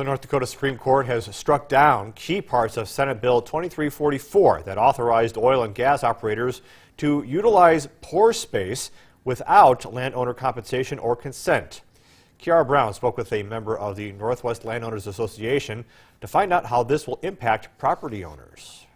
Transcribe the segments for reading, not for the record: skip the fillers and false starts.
The North Dakota Supreme Court has struck down key parts of Senate Bill 2344 that authorized oil and gas operators to utilize pore space without landowner compensation or consent. Kiara Brown spoke with a member of the Northwest Landowners Association to find out how this will impact property owners.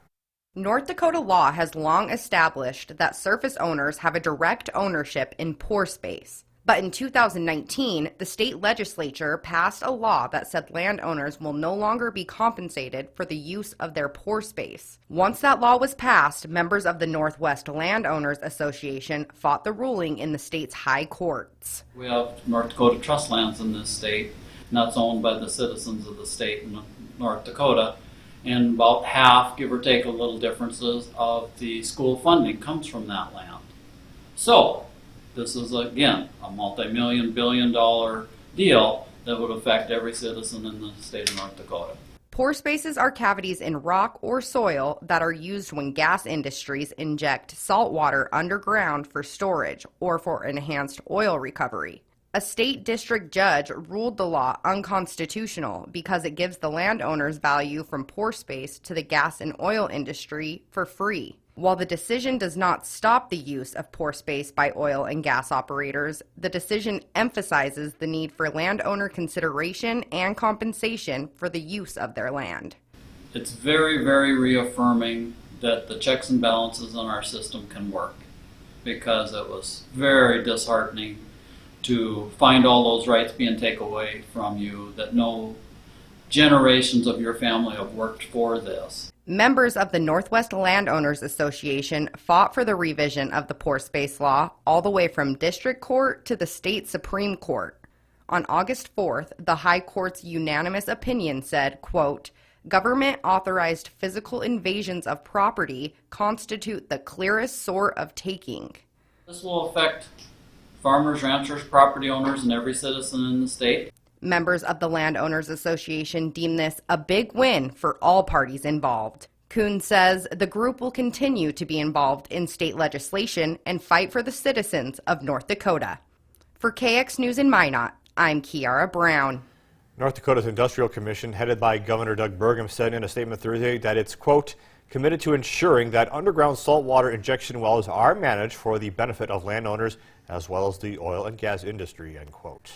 North Dakota law has long established that surface owners have a direct ownership in pore space. But in 2019, the state legislature passed a law that said landowners will no longer be compensated for the use of their pore space. Once that law was passed, members of the Northwest Landowners Association fought the ruling in the state's high courts. We have North Dakota trust lands in this state, and that's owned by the citizens of the state in North Dakota. And about half, give or take a little differences, of the school funding comes from that land. So, this is, again, a multi-million, billion-dollar deal that would affect every citizen in the state of North Dakota. Pore spaces are cavities in rock or soil that are used when gas industries inject salt water underground for storage or for enhanced oil recovery. A state district judge ruled the law unconstitutional because it gives the landowners value from pore space to the gas and oil industry for free. While the decision does not stop the use of pore space by oil and gas operators, the decision emphasizes the need for landowner consideration and compensation for the use of their land. It's very, very reaffirming that the checks and balances in our system can work, because it was very disheartening to find all those rights being taken away from you that no generations of your family have worked for this. Members of the Northwest Landowners Association fought for the revision of the pore space law all the way from district court to the state Supreme Court. On August 4th, the High Court's unanimous opinion said, quote, "Government-authorized physical invasions of property constitute the clearest sort of taking." This will affect farmers, ranchers, property owners, and every citizen in the state. Members of the Landowners Association deem this a big win for all parties involved. Kuhn says the group will continue to be involved in state legislation and fight for the citizens of North Dakota. For KX News in Minot, I'm Kiara Brown. North Dakota's Industrial Commission, headed by Governor Doug Burgum, said in a statement Thursday that it's, quote, committed to ensuring that underground saltwater injection wells are managed for the benefit of landowners as well as the oil and gas industry, end quote.